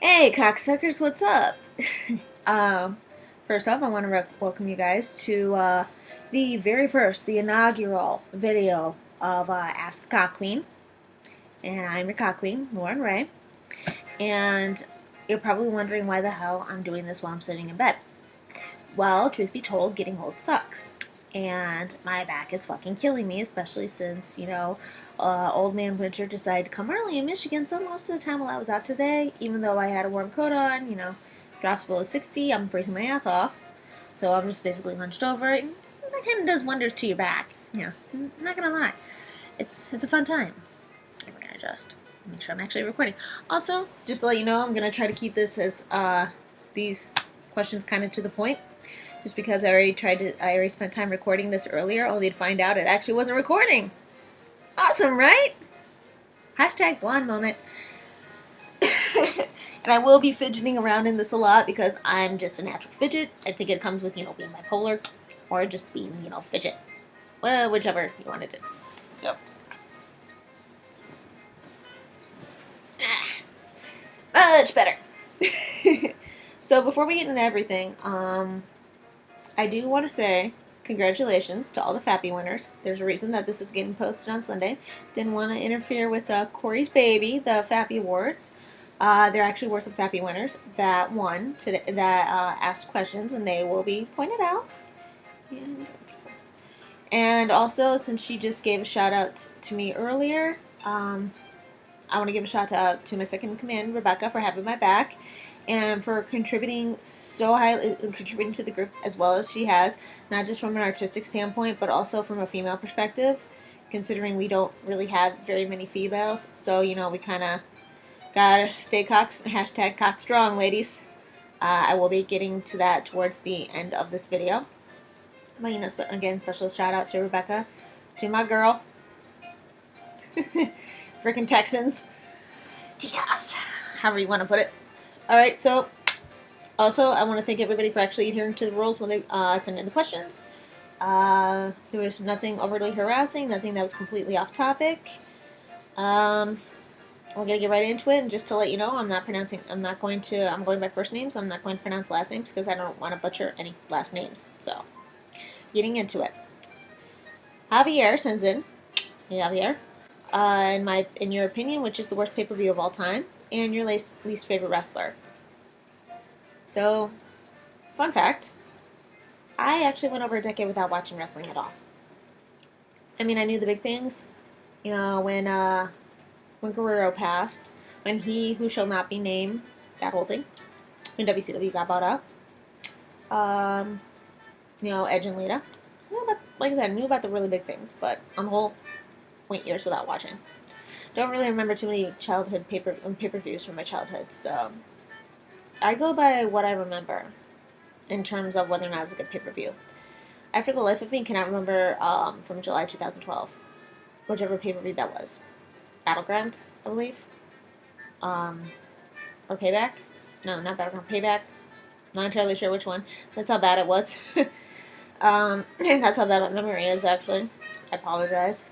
Hey, cocksuckers, what's up? um, First off, I want to welcome you guys to the very first, the inaugural video of Ask the KoK Queen. And I'm your KoK Queen, Lauren Ray. And you're probably wondering why the hell I'm doing this while I'm sitting in bed. Well, truth be told, getting old sucks. And my back is fucking killing me, especially since, Old Man Winter decided to come early in Michigan, so most of the time while I was out today, even though I had a warm coat on, drops below 60, I'm freezing my ass off. So I'm just basically hunched over, and that kind of does wonders to your back. I'm not gonna lie. It's a fun time. I'm gonna just make sure I'm actually recording. Also, just to let you know, I'm gonna try to keep this as, these questions kind of to the point. Just because I already spent time recording this earlier, only to find out it actually wasn't recording. Awesome, right? Hashtag blonde moment. And I will be fidgeting around in this a lot because I'm just a natural fidget. I think it comes with, being bipolar or just being, fidget. Well, whichever you want to do. So. Much better. So before we get into everything, I do want to say congratulations to all the Fappy winners. There's a reason that this is getting posted on Sunday. Didn't want to interfere with Corey's baby, the Fappy Awards. There actually were some Fappy winners that won today, that asked questions, and they will be pointed out. And also, since she just gave a shout out to me earlier, I want to give a shout out to my second in command, Rebecca, for having my back and for contributing so highly, contributing to the group as well as she has, not just from an artistic standpoint, but also from a female perspective, considering we don't really have very many females. So, we kind of gotta stay hashtag cock strong, ladies. I will be getting to that towards the end of this video. But, again, special shout out to Rebecca, to my girl. Freaking Texans. Yes. However you want to put it. Alright, so also I want to thank everybody for actually adhering to the rules when they send in the questions. There was nothing overly harassing, nothing that was completely off topic. We're gonna get right into it, and just to let you know, I'm going by first names. I'm not going to pronounce last names because I don't want to butcher any last names. So, getting into it. Javier sends in, hey Javier, in your opinion, which is the worst pay-per-view of all time, and your least favorite wrestler. So, fun fact, I actually went over a decade without watching wrestling at all. I mean, I knew the big things, when Guerrero passed, when He Who Shall Not Be Named, that whole thing, when WCW got bought up, Edge and Lita. Like I said, I knew about the really big things, but on the whole, went years without watching. Don't really remember too many childhood pay-per-views from my childhood, so I go by what I remember in terms of whether or not it was a good pay-per-view. I, for the life of me, cannot remember from July 2012, whichever pay-per-view that was. Battleground, I believe. Or Payback. No, not Battleground. Payback. Not entirely sure which one. That's how bad it was. That's how bad my memory is, actually. I apologize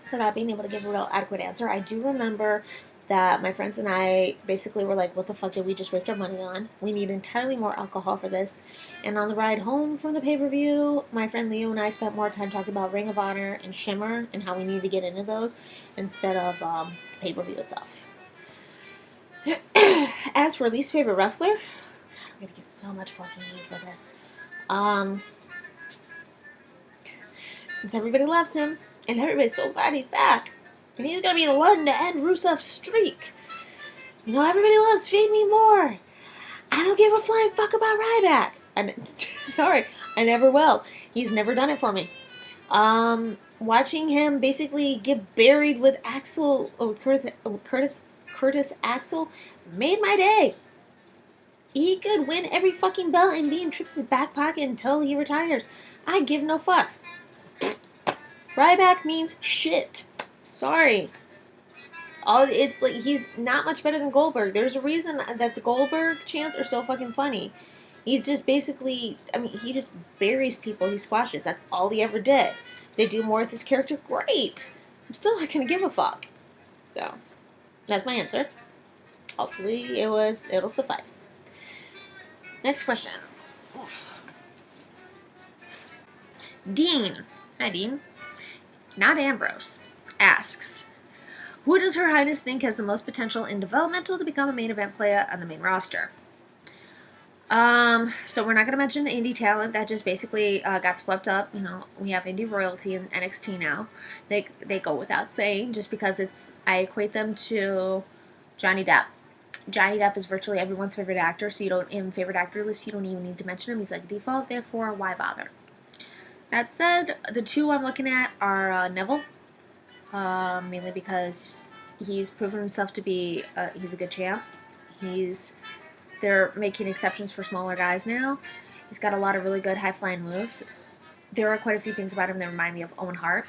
for not being able to give a real adequate answer. I do remember that my friends and I basically were like, what the fuck did we just waste our money on? We need entirely more alcohol for this. And on the ride home from the pay-per-view, my friend Leo and I spent more time talking about Ring of Honor and Shimmer and how we need to get into those instead of the pay-per-view itself. As for least favorite wrestler, God, I'm gonna get so much fucking hate for this. Since everybody loves him, and everybody's so glad he's back. And he's going to be the one to end Rusev's streak. Everybody loves Feed Me More. I don't give a flying fuck about Ryback. Sorry, I never will. He's never done it for me. Watching him basically get buried with Curtis Axel made my day. He could win every fucking belt and be in Trips' back pocket until he retires. I give no fucks. Ryback means shit. Sorry. It's like he's not much better than Goldberg. There's a reason that the Goldberg chants are so fucking funny. He's just basically, he just buries people. He squashes. That's all he ever did. If they do more with his character, great. I'm still not gonna give a fuck. So, that's my answer. hopefully it'll suffice. Next question. Oof. Dean, hi Dean, not Ambrose, asks, who does Her Highness think has the most potential in developmental to become a main event player on the main roster? So we're not going to mention the indie talent that just basically got swept up. You know, we have indie royalty in NXT now. They go without saying just because I equate them to Johnny Depp. Johnny Depp is virtually everyone's favorite actor, so you don't, in favorite actor list, you don't even need to mention him. He's like default, therefore, why bother? That said, the two I'm looking at are Neville, mainly because he's proven himself to be, he's a good champ. They're making exceptions for smaller guys now. He's got a lot of really good high-flying moves. There are quite a few things about him that remind me of Owen Hart.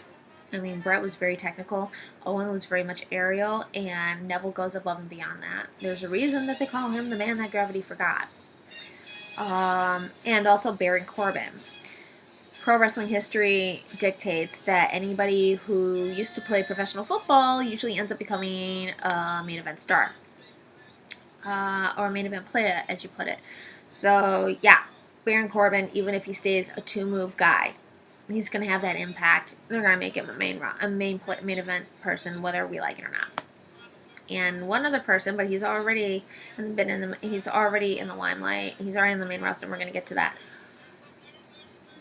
I mean, Brett was very technical. Owen was very much aerial, and Neville goes above and beyond that. There's a reason that they call him the man that gravity forgot. And also Baron Corbin. Pro wrestling history dictates that anybody who used to play professional football usually ends up becoming a main event star. Or main event player, as you put it. So, yeah, Baron Corbin, even if he stays a two-move guy, he's going to have that impact. They're going to make him a main event person, whether we like it or not. And one other person, but he's already in the limelight. He's already in the main roster. We're going to get to that.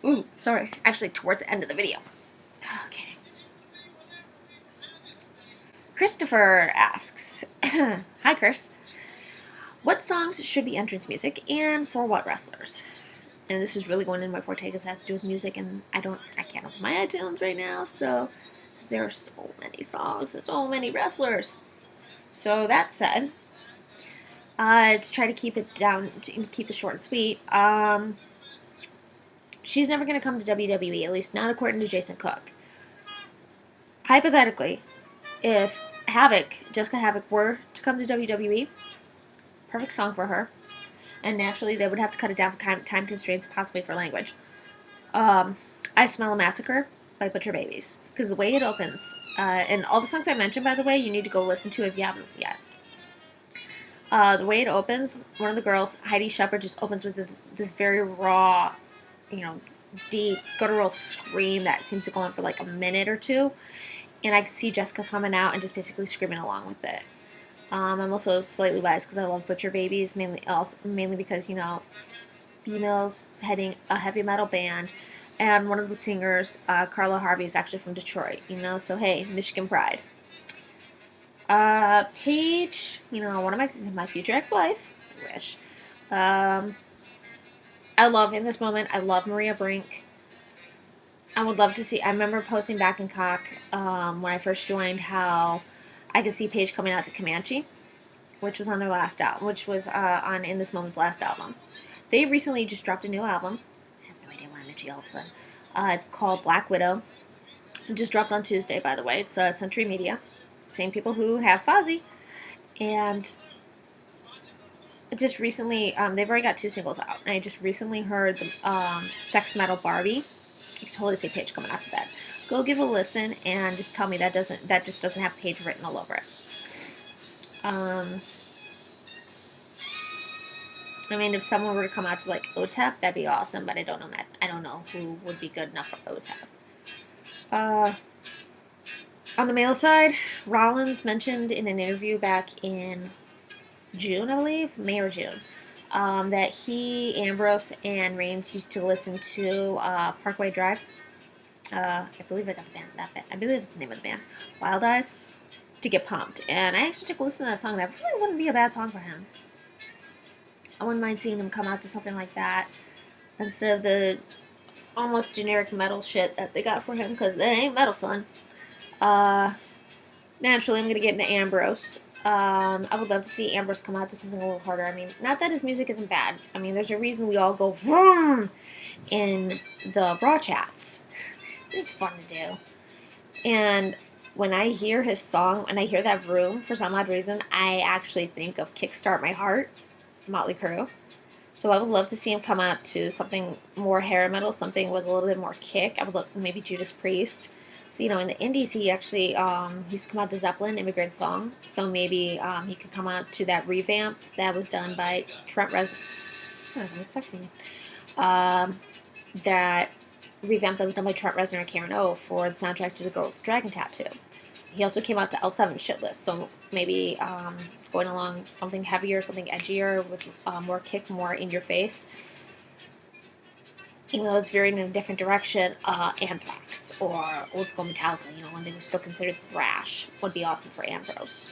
Ooh, sorry. Actually, towards the end of the video. Okay. Christopher asks, hi, Chris. What songs should be entrance music, and for what wrestlers? And this is really going in my forte because it has to do with music, and I can't open my iTunes right now, so there are so many songs and so many wrestlers. So that said, to try to keep it down, to keep it short and sweet, she's never going to come to WWE, at least not according to Jason Cook. Hypothetically, if Jessica Havoc were to come to WWE, perfect song for her. And naturally, they would have to cut it down for time constraints, possibly for language. I Smell a Massacre by Butcher Babies. Because the way it opens, and all the songs I mentioned, by the way, you need to go listen to if you haven't yet. The way it opens, one of the girls, Heidi Shepard, just opens with this very raw, deep, guttural scream that seems to go on for like a minute or two. And I can see Jessica coming out and just basically screaming along with it. I'm also slightly biased because I love Butcher Babies, mainly because, females heading a heavy metal band, and one of the singers, Carla Harvey, is actually from Detroit, so hey, Michigan pride. Paige, one of my future ex-wife, I wish. I love, in this moment, I love Maria Brink. I would love to see, I remember posting back in KoK, when I first joined, how I could see Paige coming out to Comanche, which was on their last album, which was on In This Moment's last album. They recently just dropped a new album. I have no idea why I'm itchy all of a sudden. It's called Black Widow. It just dropped on Tuesday, by the way. It's Century Media. Same people who have Fozzy. And just recently, they've already got 2 singles out. And I just recently heard the Sex Metal Barbie. I can totally see Paige coming after that. Go give a listen and just tell me that just doesn't have Paige written all over it. I mean, if someone were to come out to like OTEP, that'd be awesome, but I don't know who would be good enough for OTEP. On the male side, Rollins mentioned in an interview back in June, I believe, May or June, that he, Ambrose, and Reigns used to listen to Parkway Drive. I believe I got the band. I believe that's the name of the band. Wild Eyes. To get pumped. And I actually took a listen to that song. That really wouldn't be a bad song for him. I wouldn't mind seeing him come out to something like that instead of the almost generic metal shit that they got for him, because that ain't metal, son. Naturally, I'm going to get into Ambrose. I would love to see Ambrose come out to something a little harder. I mean, not that his music isn't bad. I mean, there's a reason we all go vroom in the Raw chats. It's fun to do. And when I hear his song, when I hear that vroom, for some odd reason, I actually think of Kickstart My Heart, Motley Crue. So I would love to see him come out to something more hair metal, something with a little bit more kick. I would love maybe Judas Priest, So, you know, in the indies, he actually used to come out the Zeppelin Immigrant Song. So maybe he could come out to that revamp that was done by Trent Reznor. Oh, someone's texting me. That revamp that was done by Trent Reznor and Karen O for the soundtrack to The Girl with the Dragon Tattoo. He also came out to L7 Shitless, so maybe going along something heavier, something edgier with more kick, more in your face. Even though it's veering in a different direction, Anthrax or old school Metallica, you know, when they were still considered thrash, would be awesome for Ambrose.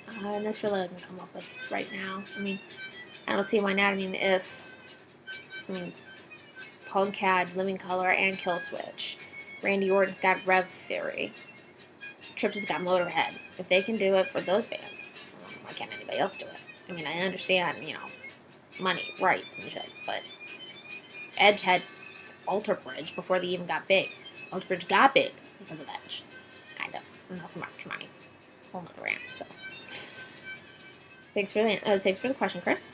And that's really what I can come up with right now. I mean, I don't see why not. I mean, Punk had Living Color and Killswitch. Randy Orton's got Rev Theory. Trips has got Motorhead. If they can do it for those bands, why can't anybody else do it? I mean, I understand, you know, money, rights, and shit, but Edge had Alter Bridge before they even got big. Alter Bridge got big because of Edge, kind of, and not so much money. It's a whole nother rant. So, thanks for the question, Chris.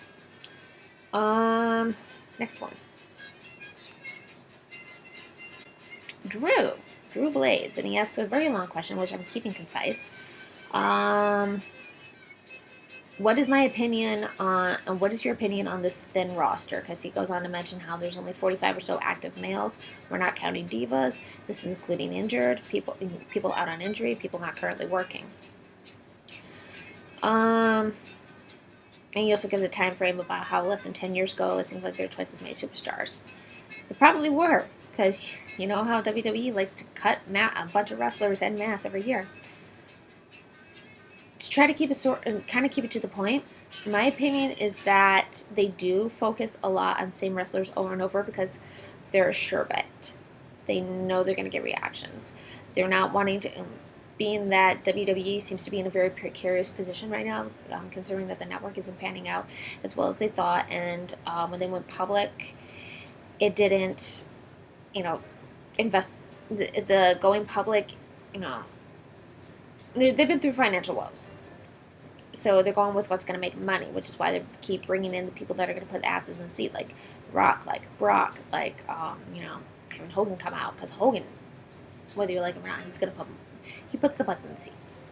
Next one. Drew Blades, and he asks a very long question, which I'm keeping concise. What is my opinion on, and what is your opinion on this thin roster? Because he goes on to mention how there's only 45 or so active males. We're not counting divas. This is including injured people out on injury, people not currently working. And he also gives a time frame about how less than 10 years ago, it seems like there are twice as many superstars. There probably were, because you know how WWE likes to cut a bunch of wrestlers en masse every year. To try to keep it kind of keep it to the point, my opinion is that they do focus a lot on same wrestlers over and over because they're a sure bet. They know they're going to get reactions. They're not wanting to, being that WWE seems to be in a very precarious position right now, considering that the network isn't panning out as well as they thought. And when they went public, it didn't, you know, invest the going public, you know, they've been through financial woes. So they're going with what's going to make money, which is why they keep bringing in the people that are going to put asses in seat, like Rock, like Brock, like, you know, having Hogan come out. Because Hogan, whether you like him or not, he puts the butts in the seats.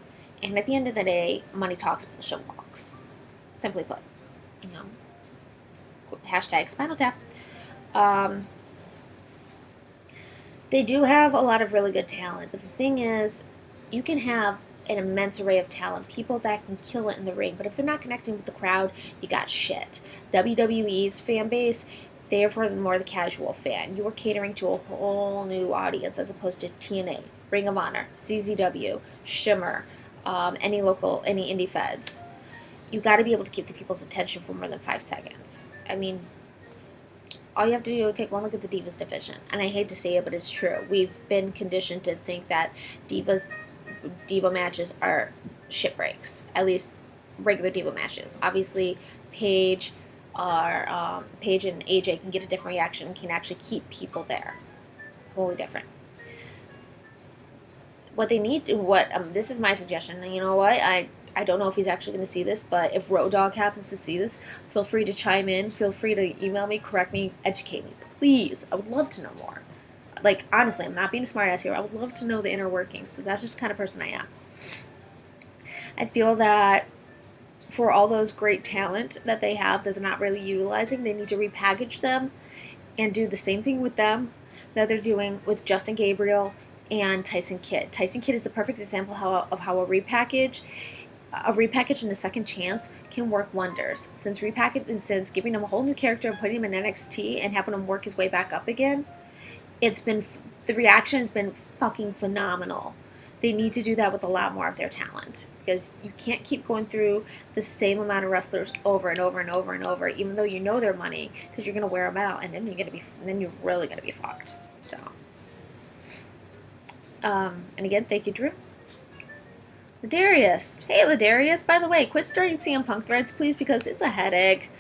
And at the end of the day, money talks, bullshit walks. Simply put. You know, hashtag Spinal Tap. They do have a lot of really good talent, but the thing is, you can have an immense array of talent, people that can kill it in the ring, but if they're not connecting with the crowd, you got shit. WWE's fan base, they are for more the casual fan. You are catering to a whole new audience as opposed to TNA, Ring of Honor, CZW, Shimmer, any indie feds. You got to be able to keep the people's attention for more than 5 seconds. I mean, all you have to do is take one look at the Divas division. And I hate to say it, but it's true. We've been conditioned to think that Diva matches are shit breaks. At least regular Diva matches. Obviously, Paige and AJ can get a different reaction and can actually keep people there. Wholly different. What they need to, this is my suggestion, and you know what, I don't know if he's actually going to see this, but if Road Dogg happens to see this, feel free to chime in, feel free to email me, correct me, educate me, please. I would love to know more. Like, honestly, I'm not being a smartass here. I would love to know the inner workings. So that's just the kind of person I am. I feel that for all those great talent that they have that they're not really utilizing, they need to repackage them and do the same thing with them that they're doing with Justin Gabriel and Tyson Kidd. Tyson Kidd is the perfect example of how a repackage and a second chance can work wonders. Since giving him a whole new character and putting him in NXT and having him work his way back up again, the reaction has been fucking phenomenal. They need to do that with a lot more of their talent because you can't keep going through the same amount of wrestlers over and over and over and over, even though you know their money, because you're gonna wear them out, and then you're really gonna be fucked. So, and again, thank you, Drew. Ladarius. Hey, Ladarius. By the way, quit starting CM Punk threads, please, because it's a headache.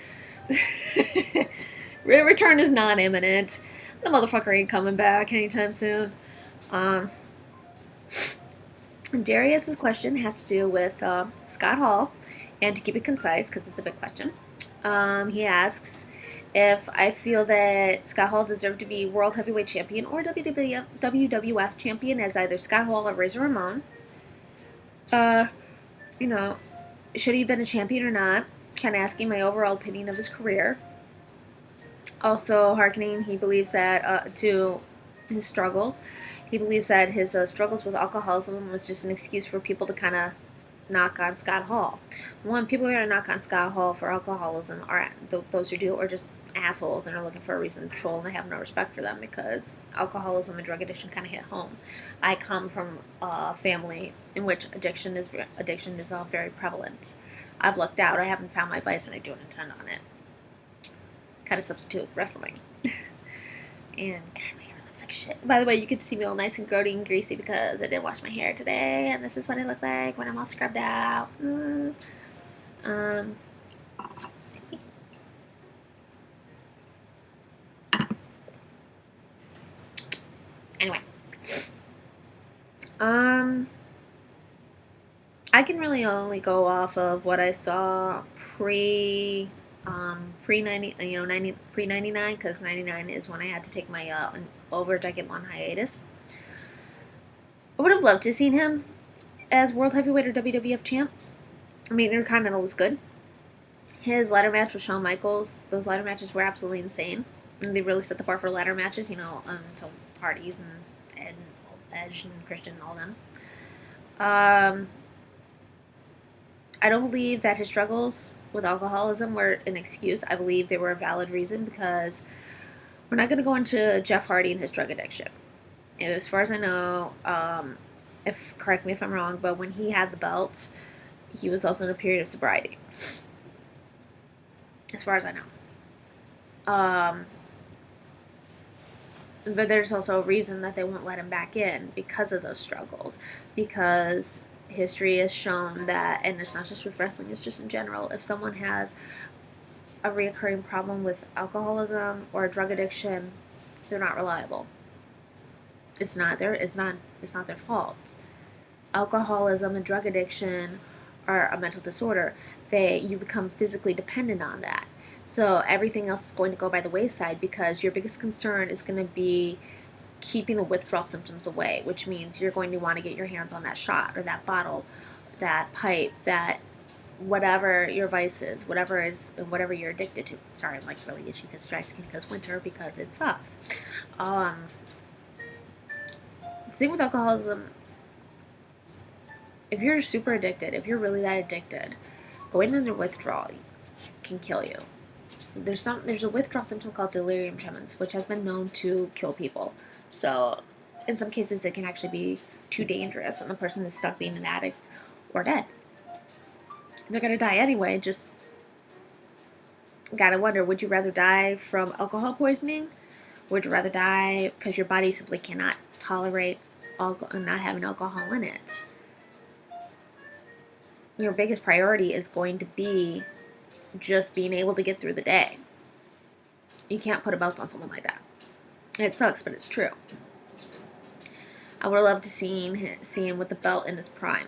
Return is not imminent. The motherfucker ain't coming back anytime soon. Darius's question has to do with Scott Hall, and to keep it concise, because it's a big question, he asks, if I feel that Scott Hall deserved to be World Heavyweight Champion or WWF Champion as either Scott Hall or Razor Ramon. Uh, you know, should he have been a champion or not? Kind of asking my overall opinion of his career. Also, hearkening, he believes that to his struggles. He believes that his struggles with alcoholism was just an excuse for people to kind of knock on Scott Hall. One, people are going to knock on Scott Hall for alcoholism, or those who do, are just assholes and are looking for a reason to troll, and they have no respect for them because alcoholism and drug addiction kind of hit home. I come from a family in which addiction is very prevalent. I've looked out. I haven't found my vice, and I don't intend on it. Kind of substitute with wrestling. And God, my hair looks like shit. By the way, you can see me all nice and grody and greasy because I didn't wash my hair today, and this is what I look like when I'm all scrubbed out. Anyway, I can really only go off of what I saw pre 90, pre 99, because 99 is when I had to take my over a decade long hiatus. I would have loved to have seen him as World Heavyweight or WWF champ. I mean, Intercontinental was good. His ladder match with Shawn Michaels, those ladder matches were absolutely insane. And they really set the bar for ladder matches, until Hardy's and Edge and Christian and all them. I don't believe that his struggles with alcoholism were an excuse. I believe they were a valid reason because we're not going to go into Jeff Hardy and his drug addiction. As far as I know, correct me if I'm wrong, but when he had the belt, he was also in a period of sobriety. As far as I know. But there's also a reason that they won't let him back in because of those struggles. Because history has shown that, and it's not just with wrestling, it's just in general, if someone has a reoccurring problem with alcoholism or drug addiction, they're not reliable. It's not their fault. Alcoholism and drug addiction are a mental disorder. You become physically dependent on that. So everything else is going to go by the wayside because your biggest concern is going to be keeping the withdrawal symptoms away, which means you're going to want to get your hands on that shot or that bottle, that pipe, that whatever your vice is, whatever you're addicted to. Sorry, I'm like really itchy because dry skin because winter because it sucks. The thing with alcoholism, if you're super addicted, if you're really that addicted, going into withdrawal can kill you. There's a withdrawal symptom called delirium tremens, which has been known to kill people. So, in some cases, it can actually be too dangerous, and the person is stuck being an addict or dead. They're gonna die anyway. Just gotta wonder: would you rather die from alcohol poisoning? Would you rather die because your body simply cannot tolerate not having alcohol in it? Your biggest priority is going to be just being able to get through the day. You can't put a belt on someone like that. It sucks, but it's true. I would have loved to see him with the belt in his prime.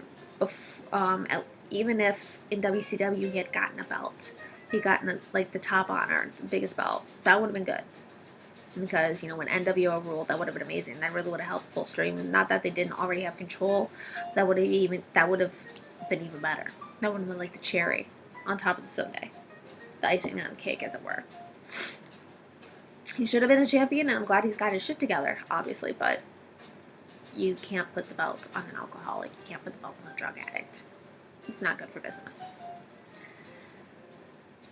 Even if in WCW he had gotten a belt, he gotten the top honor, the biggest belt, that would have been good. Because when NWO ruled, that would have been amazing. That really would have helped bolster him. Not that they didn't already have control. That would have been even better. That would have been like the cherry on top of the sundae, the icing on the cake, as it were. He should have been a champion, and I'm glad he's got his shit together, obviously, but you can't put the belt on an alcoholic. You can't put the belt on a drug addict. It's not good for business.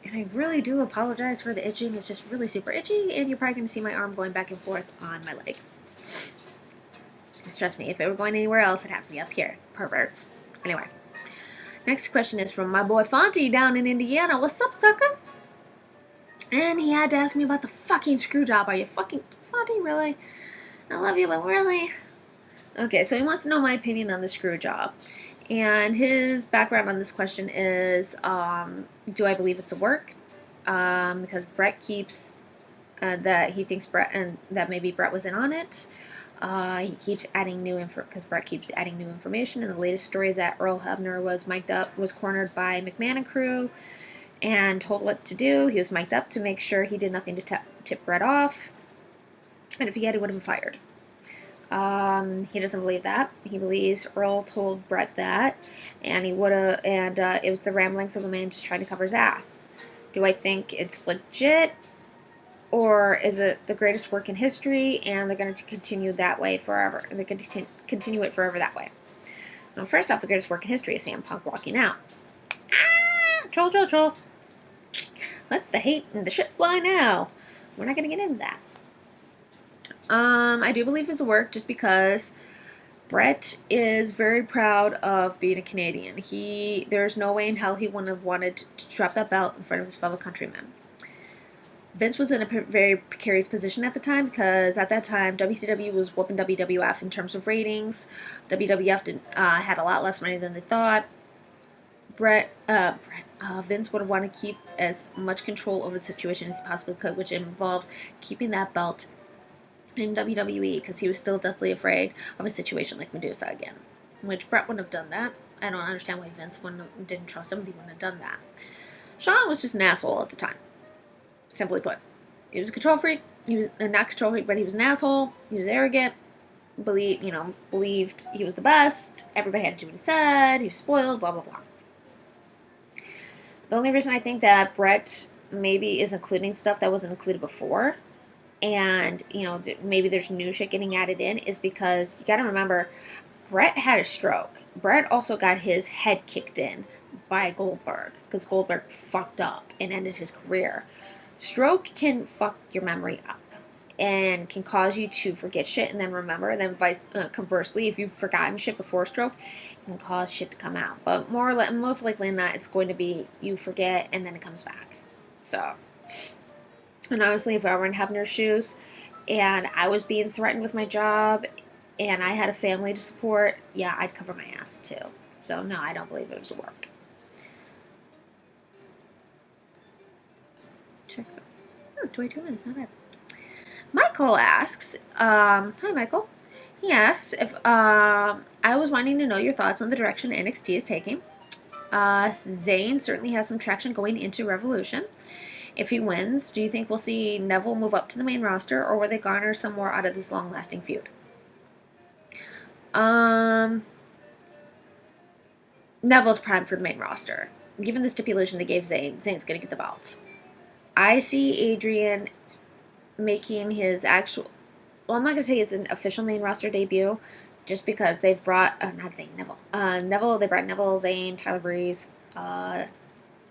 And I really do apologize for the itching. It's just really super itchy, and you're probably going to see my arm going back and forth on my leg. Just trust me, if it were going anywhere else, it'd have to be up here. Perverts. Anyway. Next question is from my boy Fonty down in Indiana. What's up, sucker? And he had to ask me about the fucking screw job. Are you fucking Fonty, really? I love you, but really? Okay, so he wants to know my opinion on the screw job. And his background on this question is, do I believe it's a work? Because Brett keeps, that he thinks that maybe Brett was in on it. He keeps adding because Brett keeps adding new information. And the latest story is that Earl Hebner was cornered by McMahon and crew, and told what to do. He was mic'd up to make sure he did nothing to tip Brett off. And if he had, he would have been fired. He doesn't believe that. He believes Earl told Brett that, and he would have, and it was the ramblings of a man just trying to cover his ass. Do I think it's legit, or is it the greatest work in history, and they're going to continue that way forever? And they're going to continue it forever that way. Now, first off, the greatest work in history is CM Punk walking out. Ah, troll, troll, troll. Let the hate and the shit fly now. We're not going to get into that. I do believe it's a work just because Brett is very proud of being a Canadian. There's no way in hell he wouldn't have wanted to drop that belt in front of his fellow countrymen. Vince was in a very precarious position at the time because at that time WCW was whooping WWF in terms of ratings. WWF had a lot less money than they thought. Vince would want to keep as much control over the situation as he possibly could, which involves keeping that belt in WWE because he was still deathly afraid of a situation like Medusa again, which Brett wouldn't have done that. I don't understand why Vince didn't trust him. He wouldn't have done that. Shawn was just an asshole at the time, simply put. He was a control freak. He was not control freak, but he was an asshole. He was arrogant. Believed he was the best. Everybody had to do what he said. He was spoiled. Blah blah blah. The only reason I think that Brett maybe is including stuff that wasn't included before, and maybe there's new shit getting added in, is because you got to remember, Brett had a stroke. Brett also got his head kicked in by Goldberg because Goldberg fucked up and ended his career. Stroke can fuck your memory up and can cause you to forget shit and then remember. And then conversely, if you've forgotten shit before stroke, it can cause shit to come out. But most likely than not, it's going to be you forget and then it comes back. So, and honestly, if I were in Hebner's shoes and I was being threatened with my job and I had a family to support, yeah, I'd cover my ass too. So no, I don't believe it was a work. Check that. 22 minutes, not bad. Michael asks, hi Michael. He asks if I was wanting to know your thoughts on the direction NXT is taking. Zayn certainly has some traction going into Revolution. If he wins, do you think we'll see Neville move up to the main roster, or will they garner some more out of this long-lasting feud? Neville's primed for the main roster. Given the stipulation they gave Zayn, Zayn's going to get the belt. I see Adrian making his actual... Well, I'm not going to say it's an official main roster debut, just because they've brought... not Zayn, Neville. They brought Neville, Zayn, Tyler Breeze, and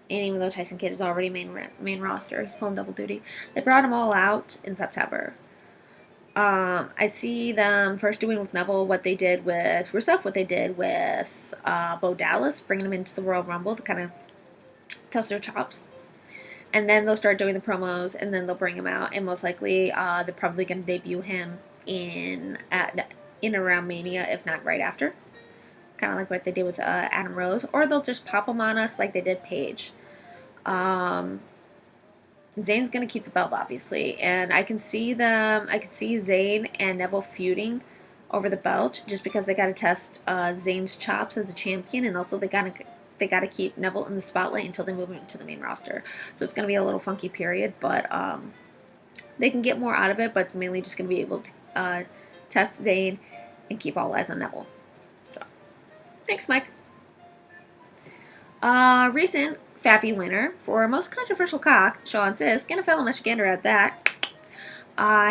even though Tyson Kidd is already main roster, he's pulling double duty, they brought them all out in September. I see them first doing with Neville what they did with Rusev, what they did with Bo Dallas, bringing them into the Royal Rumble to kind of test their chops. And then they'll start doing the promos, and then they'll bring him out, and most likely they're probably going to debut him in around Mania, if not right after. Kind of like what they did with Adam Rose. Or they'll just pop him on us like they did Paige. Zayn's going to keep the belt, obviously, and I can see Zayn and Neville feuding over the belt just because they got to test Zayn's chops as a champion, and also they got to keep Neville in the spotlight until they move him to the main roster. So it's going to be a little funky period, but they can get more out of it, but it's mainly just going to be able to test Zayn and keep all eyes on Neville. So, thanks, Mike. Recent Fappy winner for most controversial cock, Sean Sisk, and a fellow Michigander at that.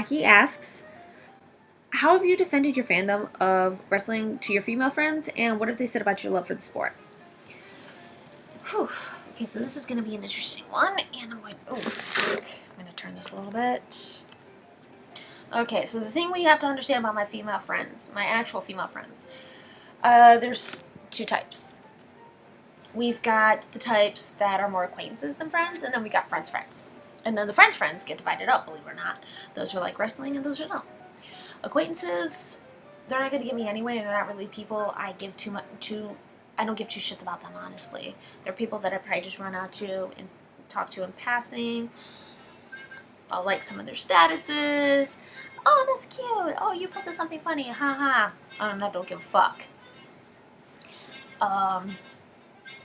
He asks, how have you defended your fandom of wrestling to your female friends, and what have they said about your love for the sport? Whew. Okay, so this is going to be an interesting one, and I'm going to turn this a little bit. Okay, so the thing we have to understand about my female friends, my actual female friends, there's two types. We've got the types that are more acquaintances than friends, and then we got friends. And then the friends get divided up, believe it or not. Those are like wrestling, and those are not. Acquaintances, they're not going to get me anyway, and they're not really people I give I don't give two shits about them, honestly. They're people that I probably just run out to and talk to in passing. I'll like some of their statuses. Oh, that's cute. Oh, you posted something funny. Ha ha. I don't give a fuck.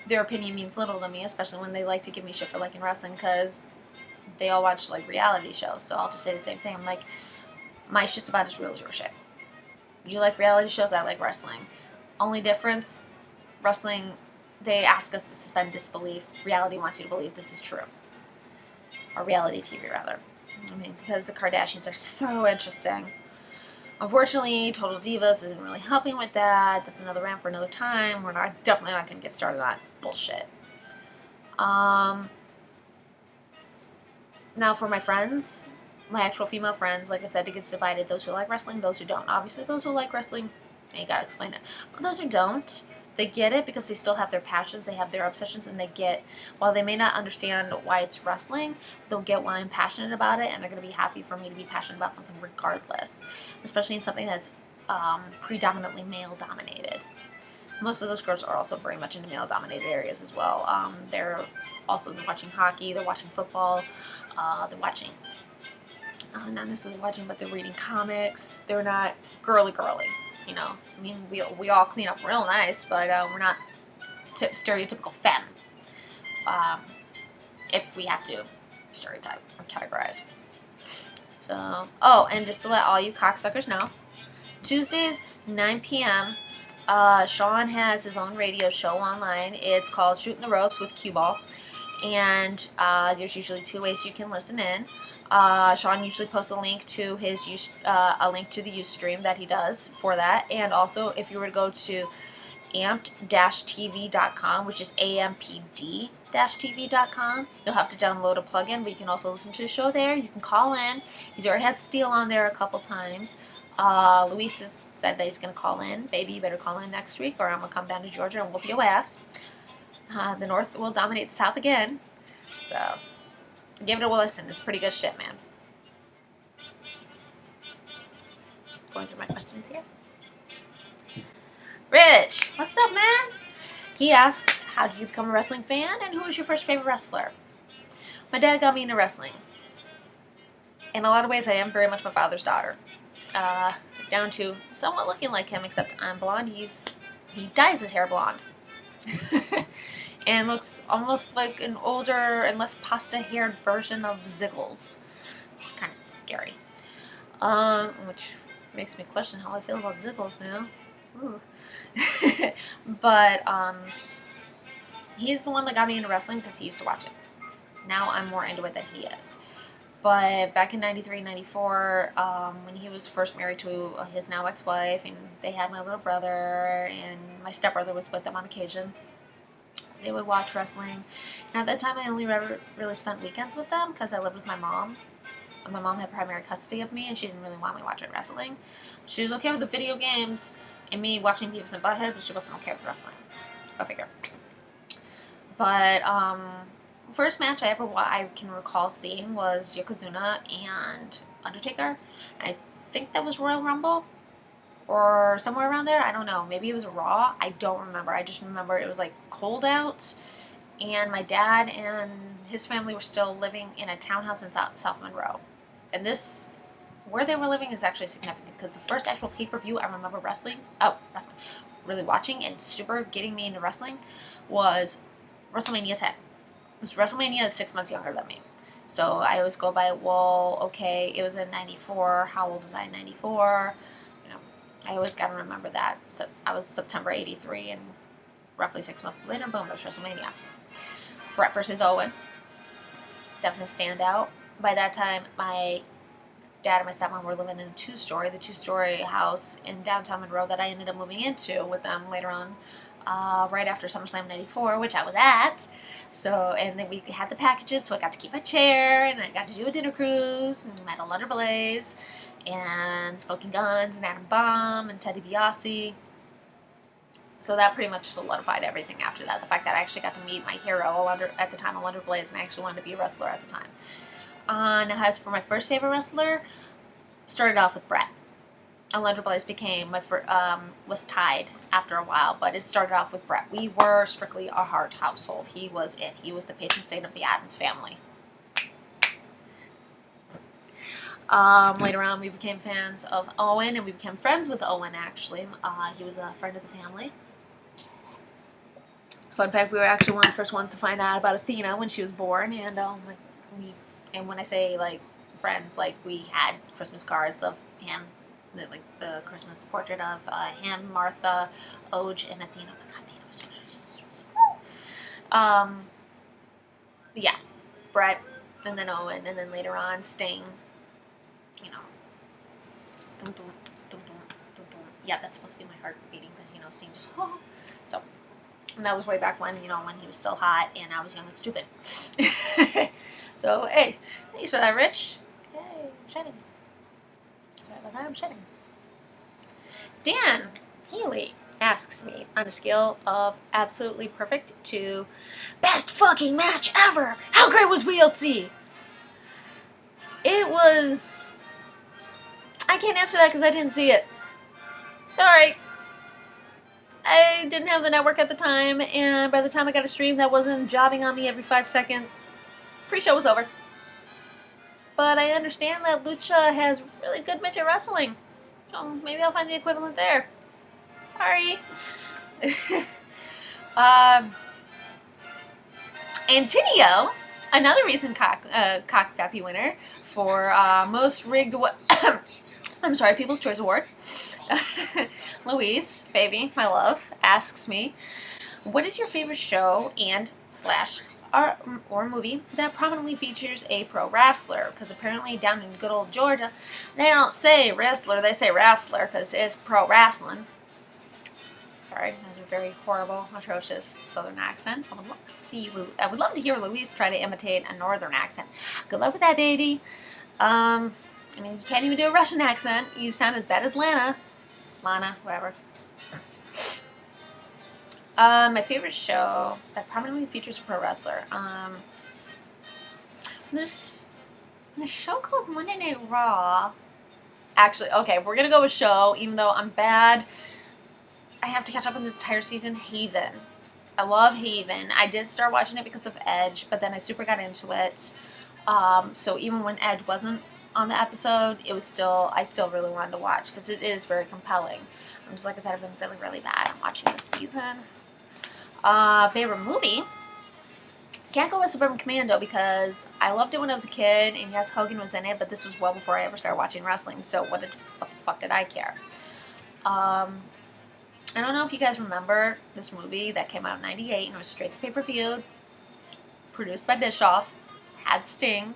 their opinion means little to me, especially when they like to give me shit for liking wrestling, because they all watch like reality shows. So I'll just say the same thing. I'm like, my shit's about as real as your shit. You like reality shows, I like wrestling. Only difference, wrestling, they ask us to suspend disbelief. Reality wants you to believe this is true. Or reality TV, rather. I mean, because the Kardashians are so interesting. Unfortunately, Total Divas isn't really helping with that. That's another rant for another time. We're definitely not going to get started on that bullshit. Now for my friends, my actual female friends, like I said, it gets divided. Those who like wrestling, those who don't. Obviously, those who like wrestling, you gotta explain it. But those who don't, they get it because they still have their passions, they have their obsessions, and they get, while they may not understand why it's wrestling, they'll get why I'm passionate about it, and they're going to be happy for me to be passionate about something regardless, especially in something that's predominantly male-dominated. Most of those girls are also very much into male-dominated areas as well. They're watching hockey, they're watching football, they're watching, not necessarily watching, but they're reading comics. They're not girly, you know. I mean, we all clean up real nice, but we're not stereotypical femme. If we have to stereotype or categorize. So, oh, and just to let all you cocksuckers know, Tuesdays, 9 p.m., Sean has his own radio show online. It's called Shooting the Ropes with Cue Ball. And there's usually 2 ways you can listen in. Sean usually posts a link to the Ustream that he does for that. And also, if you were to go to amped-tv.com, which is ampd-tv.com, you'll have to download a plugin, but you can also listen to the show there. You can call in. He's already had Steele on there a couple times. Luis has said that he's going to call in. Baby, you better call in next week, or I'm going to come down to Georgia and whoop your ass. The North will dominate the South again. So, give it a listen. It's pretty good shit, man. Going through my questions here. Rich, what's up, man? He asks, how did you become a wrestling fan, and who was your first favorite wrestler? My dad got me into wrestling. In a lot of ways, I am very much my father's daughter. Down to somewhat looking like him, except I'm blonde. He dyes his hair blonde. And looks almost like an older and less pasta-haired version of Ziggles. It's kind of scary. Which makes me question how I feel about Ziggles now. Ooh. But, he's the one that got me into wrestling because he used to watch it. Now I'm more into it than he is. But back in 93, 94, when he was first married to his now ex-wife, and they had my little brother, and my stepbrother was with them on occasion, they would watch wrestling. And at that time, I only really spent weekends with them because I lived with my mom. And my mom had primary custody of me, and she didn't really want me watching wrestling. She was okay with the video games and me watching Beavis and Butthead, but she wasn't okay with wrestling. Go figure. But, first match I can recall seeing was Yokozuna and Undertaker. I think that was Royal Rumble or somewhere around there. I don't know. Maybe it was a Raw. I don't remember. I just remember it was like cold out, and my dad and his family were still living in a townhouse in South Monroe. And where they were living is actually significant because the first actual pay-per-view I remember really watching and super getting me into wrestling was WrestleMania 10. Because WrestleMania is 6 months younger than me. So I always go by, well, okay, it was in 94. How old was I in 94? You know, I always got to remember that. So I was September 83, and roughly 6 months later, boom, there's WrestleMania. Brett versus Owen. Definitely stand out. By that time, my dad and my stepmom were living in the two-story house in downtown Monroe that I ended up moving into with them later on. Right after SummerSlam 94, which I was at. So, and then we had the packages, so I got to keep my chair, and I got to do a dinner cruise, and met Alundra Blaze, and Smoking Guns, and Adam Bomb, and Teddy DiBiase. So that pretty much solidified everything after that. The fact that I actually got to meet my hero at the time, Alundra Blaze, and I actually wanted to be a wrestler at the time. Now, as for my first favorite wrestler, started off with Brett. Alundra Blaze was tied after a while, but it started off with Brett. We were strictly a Hart household. He was it. He was the patron saint of the Addams family. Later on, we became fans of Owen, and we became friends with Owen, actually. He was a friend of the family. Fun fact: we were actually one of the first ones to find out about Athena when she was born, and and when I say like friends, like we had Christmas cards of him, like the Christmas portrait of him, Martha, Oj, and Athena. Oh my God, Athena was so small. Yeah, Brett, and then Owen, and then later on Sting. You know, dum, dum, dum, dum, dum, dum. Yeah, that's supposed to be my heart beating because Sting just so. And that was way back when, when he was still hot and I was young and stupid. So, hey, thanks for that, Rich. Hey, I'm shedding. Sorry about that, I'm shedding. Dan Healy asks me, on a scale of absolutely perfect to best fucking match ever, how great was WLC? It was... I can't answer that because I didn't see it. Sorry. I didn't have the network at the time, and by the time I got a stream that wasn't jobbing on me every 5 seconds, pre-show was over. But I understand that Lucha has really good midget wrestling, so maybe I'll find the equivalent there. Sorry. Antonio, another recent KoK Fappy winner for most rigged... I'm sorry, People's Choice Award. Louise, baby, my love, asks me, what is your favorite show and / or movie that prominently features a pro wrestler? Because apparently down in good old Georgia, they don't say wrestler, they say wrestler because it's pro wrestling. Sorry, that was a very horrible, atrocious southern accent. I would love to hear Louise try to imitate a northern accent. Good luck with that, baby. I mean, you can't even do a Russian accent. You sound as bad as Lana, whatever. My favorite show that prominently features a pro wrestler. There's a show called Monday Night Raw. Actually, okay, we're gonna go with show, even though I'm bad. I have to catch up on this entire season. Haven. I love Haven. I did start watching it because of Edge, but then I super got into it. So even when Edge wasn't on the episode, I still really wanted to watch because it is very compelling. I'm just, like I said, I've been really, really bad at watching this season. Favorite movie? Can't go with Suburban Commando because I loved it when I was a kid, and yes, Hogan was in it, but this was well before I ever started watching wrestling, so what the fuck did I care? I don't know if you guys remember this movie that came out in '98 and it was straight to pay-per-view, produced by Bischoff, had Sting.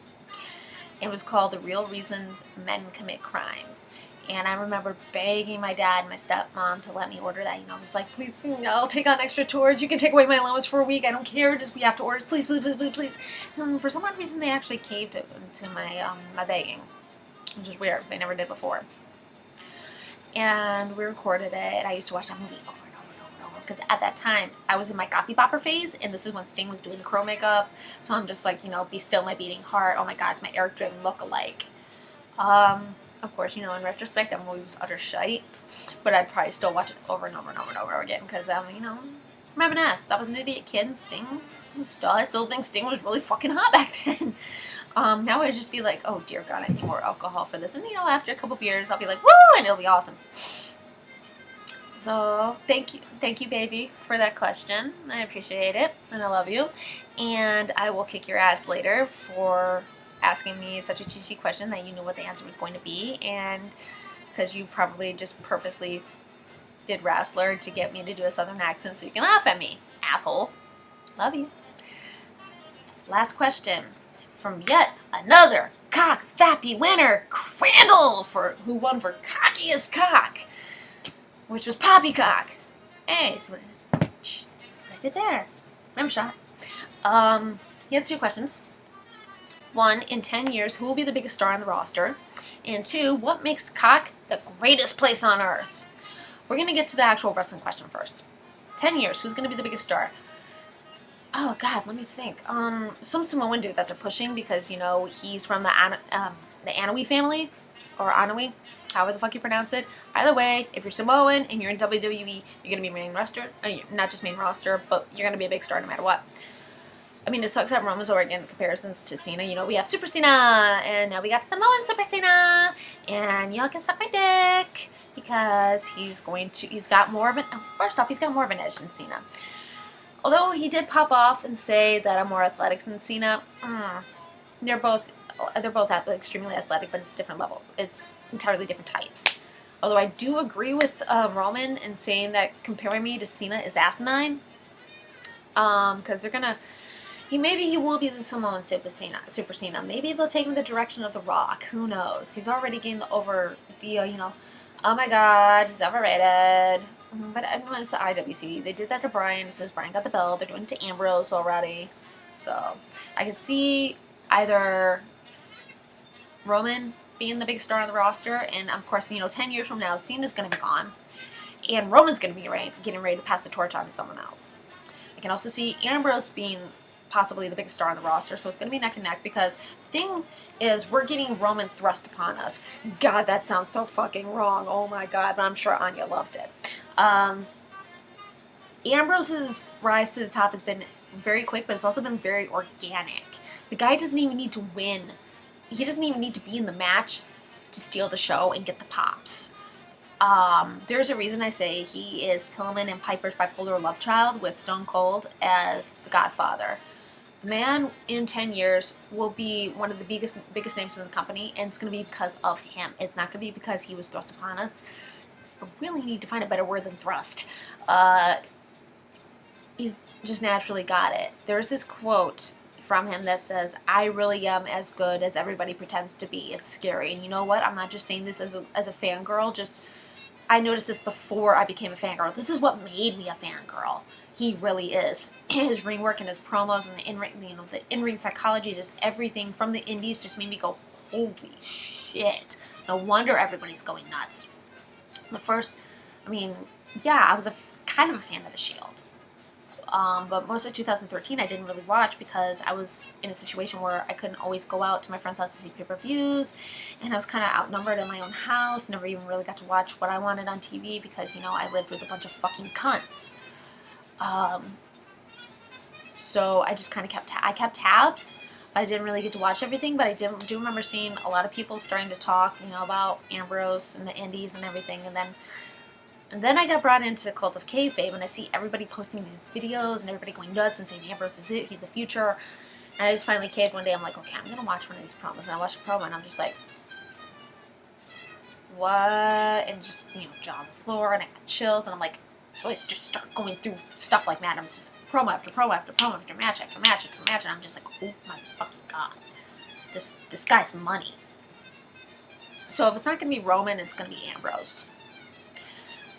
It was called The Real Reasons Men Commit Crimes. And I remember begging my dad and my stepmom to let me order that. I was like, please, I'll take on extra tours. You can take away my allowance for a week. I don't care. Just we have to order. Please, please, please, please, please. And for some odd reason, they actually caved to my my begging, which is weird. They never did before. And we recorded it. I used to watch that movie over and over and over because at that time I was in my Gothy Bopper phase, and this is when Sting was doing the crow makeup. So I'm just like, be still my beating heart. Oh my God, it's my Eric Draven look-alike. Of course, in retrospect, that movie was utter shite, but I'd probably still watch it over and over and over and over again because, I'm an ass. I was an idiot kid, and I still think Sting was really fucking hot back then. Now I'd just be like, oh dear God, I need more alcohol for this, and after a couple beers, I'll be like, woo, and it'll be awesome. So, thank you, baby, for that question. I appreciate it, and I love you, and I will kick your ass later for asking me such a cheesy question that you knew what the answer was going to be, and because you probably just purposely did wrestler to get me to do a southern accent so you can laugh at me, asshole. Love you. Last question from yet another KoK Fappy winner, Crandall, who won for Cockiest KoK, which was Poppycock. Hey, so what I did there. I'm shot. He has 2 questions. 1, in 10 years, who will be the biggest star on the roster? And 2, what makes KoK the greatest place on earth? We're going to get to the actual wrestling question first. 10 years, who's going to be the biggest star? Oh, God, let me think. Some Samoan dude that they're pushing because, he's from the Anoa'i family, or Anoa'i, however the fuck you pronounce it. Either way, if you're Samoan and you're in WWE, you're going to be main roster. Not just main roster, but you're going to be a big star no matter what. I mean, it sucks that Roman's already in the comparisons to Cena. We have Super Cena, and now we got Samoan Super Cena, and y'all can suck my dick because he's got more of an edge than Cena. Although he did pop off and say that I'm more athletic than Cena, they're both extremely athletic, but it's different levels. It's entirely different types. Although I do agree with Roman in saying that comparing me to Cena is asinine. Because they're gonna, maybe he will be the Samoan Super Cena. Maybe they'll take him the direction of The Rock. Who knows? He's already getting over the, oh my God, he's overrated. But I know it's the IWC. They did that to Bryan as soon as Bryan got the belt. They're doing it to Ambrose already. So I can see either Roman being the big star on the roster, and of course, 10 years from now, Cena's going to be gone, and Roman's going to be getting ready to pass the torch on to someone else. I can also see Ambrose being possibly the biggest star on the roster, so it's going to be neck and neck, because the thing is, we're getting Roman thrust upon us. God, that sounds so fucking wrong. Oh my God, but I'm sure Anya loved it. Ambrose's rise to the top has been very quick, but it's also been very organic. The guy doesn't even need to win. He doesn't even need to be in the match to steal the show and get the pops. There's a reason I say he is Pillman and Piper's bipolar love child, with Stone Cold as the Godfather. The man in 10 years will be one of the biggest names in the company, and it's going to be because of him. It's not going to be because he was thrust upon us. I really need to find a better word than thrust. He's just naturally got it. There's this quote from him that says, "I really am as good as everybody pretends to be. It's scary." And you know what? I'm not just saying this as a fangirl. Just, I noticed this before I became a fangirl. This is what made me a fangirl. He really is. His ring work and his promos and the in-ring psychology, just everything from the indies just made me go, holy shit. No wonder everybody's going nuts. I was kind of a fan of The Shield. But most of 2013 I didn't really watch because I was in a situation where I couldn't always go out to my friend's house to see pay-per-views, and I was kind of outnumbered in my own house, never even really got to watch what I wanted on TV because, I lived with a bunch of fucking cunts. So I just kind of kept tabs, but I didn't really get to watch everything, but I do remember seeing a lot of people starting to talk, about Ambrose and the indies and everything, and then I got brought into Cult of Kayfabe, and I see everybody posting these videos and everybody going nuts and saying Ambrose is it, he's the future. And I just finally caved one day. I'm like, okay, I'm going to watch one of these promos. And I watched a promo, and I'm just like, what? And just, jaw on the floor, and I got chills, and I'm like, so I just start going through stuff like that. I'm just promo after promo after promo after match after match after match, and I'm just like, oh my fucking God. This guy's money. So if it's not going to be Roman, it's going to be Ambrose.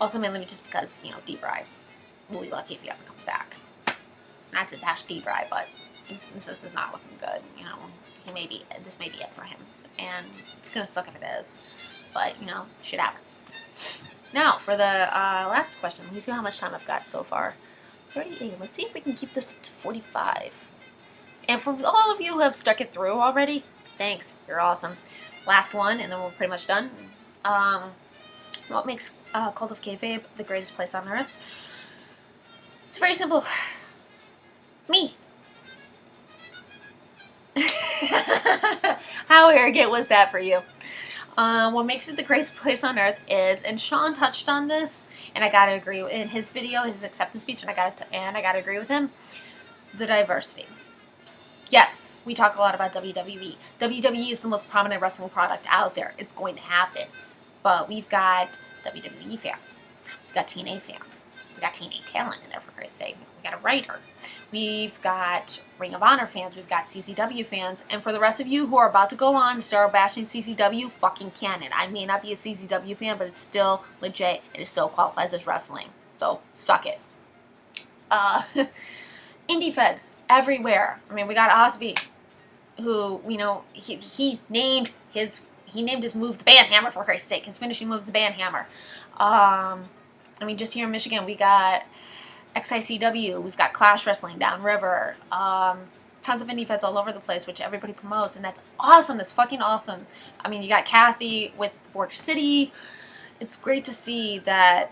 Also, mainly just because, D-Bry will be lucky if he ever comes back. Not to bash D-Bry, but this is not looking good. This may be it for him. And it's going to suck if it is. But, shit happens. Now, for the last question. Let me see how much time I've got so far. 38. Let's see if we can keep this up to 45. And for all of you who have stuck it through already, thanks. You're awesome. Last one, and then we're pretty much done. What makes Cult of Kayfabe the greatest place on earth? It's very simple. Me. How arrogant was that for you? What makes it the greatest place on earth is, and Sean touched on this, and I gotta agree in his video, his acceptance speech, and I gotta agree with him. The diversity. Yes, we talk a lot about WWE. WWE is the most prominent wrestling product out there. It's going to happen. But we've got WWE fans. We've got TNA fans. We've got TNA talent in there, for Christ's sake. We've got a writer. We've got Ring of Honor fans. We've got CCW fans. And for the rest of you who are about to go on and start bashing CCW, fucking canon. I may not be a CCW fan, but it's still legit, and it still qualifies as wrestling. So, suck it. Indie feds everywhere. We got Osby, who, he named his move the band hammer, for Christ's sake. His finishing move's the band hammer. Just here in Michigan, we got XICW, we've got Clash Wrestling downriver, tons of indie feds all over the place, which everybody promotes, and that's awesome. That's fucking awesome. You got Kathy with Border City. It's great to see that,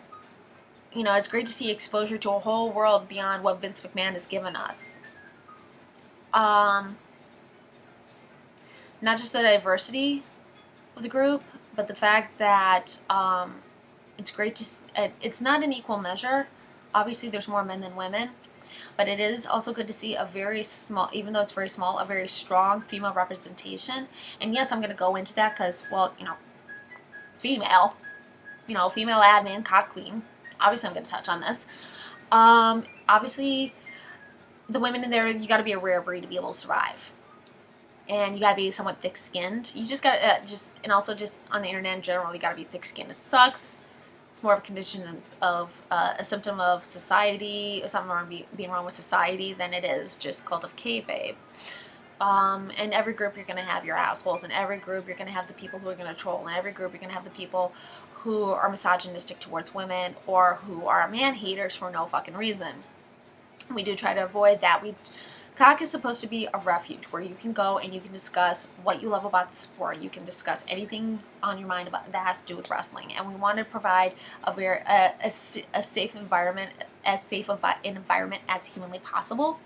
it's great to see exposure to a whole world beyond what Vince McMahon has given us. Not just the diversity of the group, but the fact that it's great to. It's not an equal measure, Obviously, there's more men than women, but it is also good to see a very small, even though it's very small, a very strong female representation. And yes, I'm going to go into that because, well, female, female admin, KoK Queen. Obviously, I'm going to touch on this. Obviously, the women in there, you got to be a rare breed to be able to survive. And you gotta be somewhat thick-skinned. You just gotta and also just on the internet in general, you gotta be thick-skinned. It sucks. It's more of a condition of a symptom of society, something wrong being wrong with society, than it is just cult of kayfabe. In every group, you're gonna have your assholes. In every group, you're gonna have the people who are gonna troll. In every group, you're gonna have the people who are misogynistic towards women or who are man haters for no fucking reason. We do try to avoid that. KoK is supposed to be a refuge where you can go and you can discuss what you love about the sport. You can discuss anything on your mind about that has to do with wrestling. And we want to provide a safe environment, as safe an environment as humanly possible.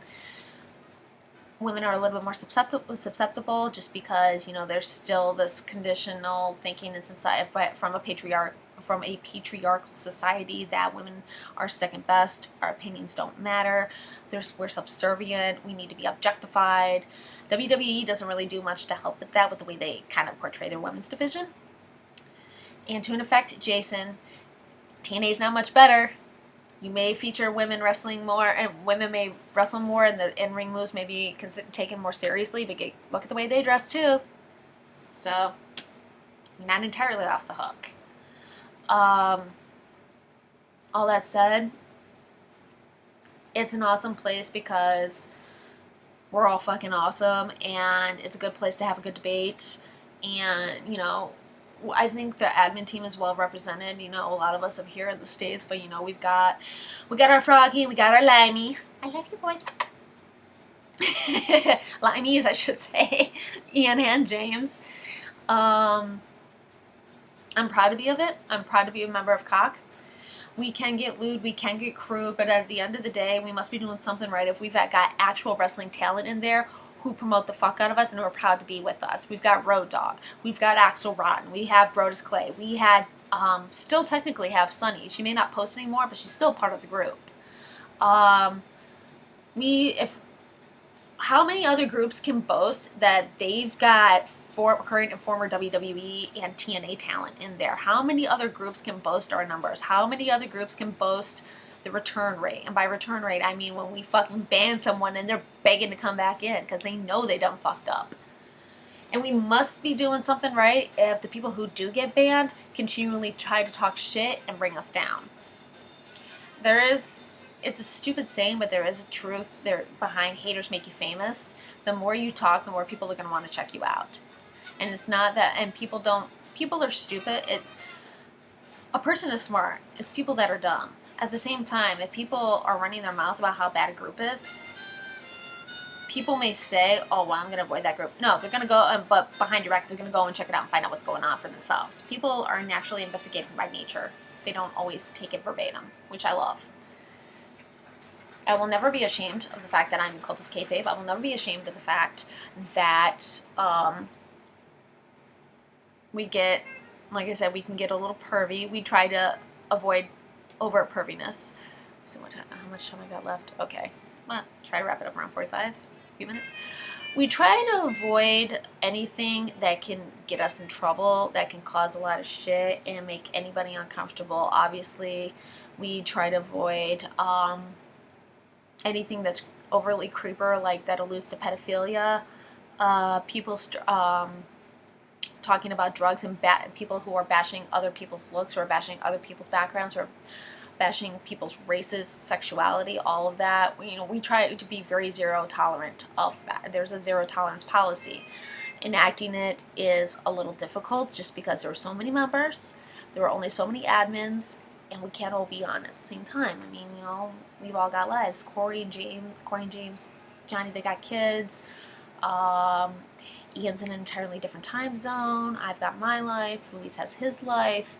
Women are a little bit more susceptible just because, there's still this conditional thinking in society from a patriarchal society that women are second best, our opinions don't matter, we're subservient, we need to be objectified. WWE doesn't really do much to help with that, with the way they kind of portray their women's division. And to an effect, Jason, TNA's not much better. You may feature women wrestling more, and women may wrestle more, and the in-ring moves may be taken more seriously, but look at the way they dress too. So, not entirely off the hook. All that said, it's an awesome place because we're all fucking awesome, and it's a good place to have a good debate. And I think the admin team is well represented. A lot of us are here in the States, but we got our Froggy, we got our Limey. I love you boys. Limeys, I should say. Ian and James. I'm proud to be of it. I'm proud to be a member of KoK. We can get lewd, we can get crude, but at the end of the day, we must be doing something right if we've got actual wrestling talent in there who promote the fuck out of us and who are proud to be with us. We've got Road Dogg, we've got Axel Rotten, we have Brodus Clay, we had, still technically have Sunny. She may not post anymore, but she's still part of the group. How many other groups can boast that they've got current and former WWE and TNA talent in there? How many other groups can boast our numbers? How many other groups can boast the return rate? And by return rate, I mean when we fucking ban someone and they're begging to come back in because they know they done fucked up. And we must be doing something right if the people who do get banned continually try to talk shit and bring us down. It's a stupid saying, but there is a truth there behind haters make you famous. The more you talk, the more people are going to want to check you out. And it's not that, and people are stupid. A person is smart. It's people that are dumb. At the same time, if people are running their mouth about how bad a group is, people may say, oh, well, I'm going to avoid that group. No, they're going to go, but behind your back, they're going to go and check it out and find out what's going on for themselves. People are naturally investigating by nature. They don't always take it verbatim, which I love. I will never be ashamed of the fact that I'm cult of kayfabe. I will never be ashamed of the fact that we get, like I said, we can get a little pervy. We try to avoid overt perviness. So how much time I got left? Okay, well, try to wrap it up around 45, a few minutes. We try to avoid anything that can get us in trouble, that can cause a lot of shit and make anybody uncomfortable. Obviously, we try to avoid anything that's overly creeper, like that alludes to pedophilia. People talking about drugs and people who are bashing other people's looks, or bashing other people's backgrounds, or bashing people's races, sexuality, all of that. We try to be very zero tolerant of that. There's a zero tolerance policy. Enacting it is a little difficult just because there are so many members, there are only so many admins, and we can't all be on at the same time. I mean, we've all got lives. Corey and James, Johnny, they got kids. Ian's in an entirely different time zone. I've got my life. Luis has his life.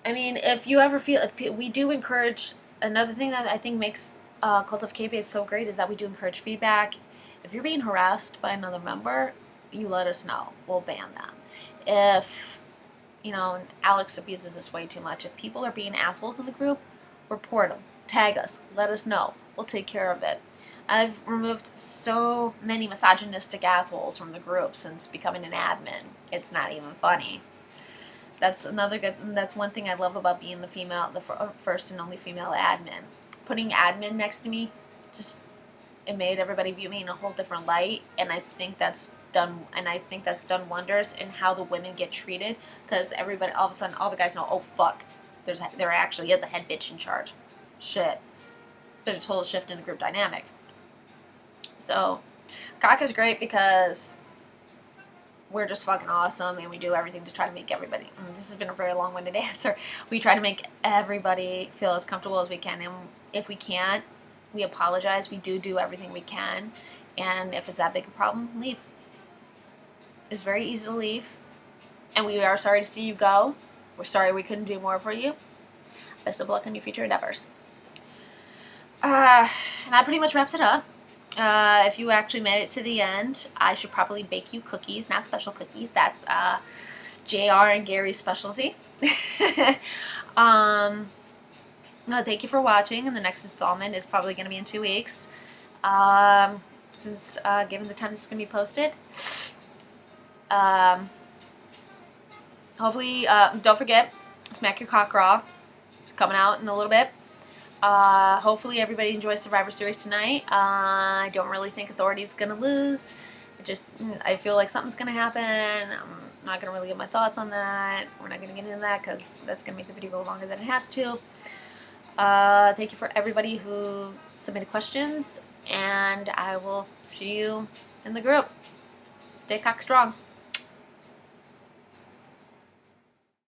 I mean, if you ever feel, we do encourage, another thing that I think makes Cult of K-Babe so great is that we do encourage feedback. If you're being harassed by another member, you let us know. We'll ban them. If, Alex abuses this way too much. If people are being assholes in the group, report them, tag us, let us know. We'll take care of it. I've removed so many misogynistic assholes from the group since becoming an admin. It's not even funny. That's one thing I love about being the first and only female admin. Putting admin next to me, it made everybody view me in a whole different light, and I think that's done wonders in how the women get treated, because everybody, all of a sudden, all the guys know, oh fuck, there actually is a head bitch in charge. Shit. Been a total shift in the group dynamic. So, KoK is great because we're just fucking awesome, and we do everything to try to make everybody, this has been a very long-winded answer, we try to make everybody feel as comfortable as we can, and if we can't, we apologize. We do everything we can, and if it's that big a problem, leave. It's very easy to leave, and we are sorry to see you go. We're sorry we couldn't do more for you. Best of luck in your future endeavors. And that pretty much wraps it up. If you actually made it to the end, I should probably bake you cookies, not special cookies. That's JR and Gary's specialty. No, thank you for watching, and the next installment is probably going to be in 2 weeks. Since given the time this is going to be posted. Hopefully, don't forget, Smack Your Cock Raw. It's coming out in a little bit. Hopefully everybody enjoys Survivor Series tonight. I don't really think Authority's going to lose. I feel like something's going to happen. I'm not going to really give my thoughts on that. We're not going to get into that because that's going to make the video go longer than it has to. Thank you for everybody who submitted questions, and I will see you in the group. Stay cock strong.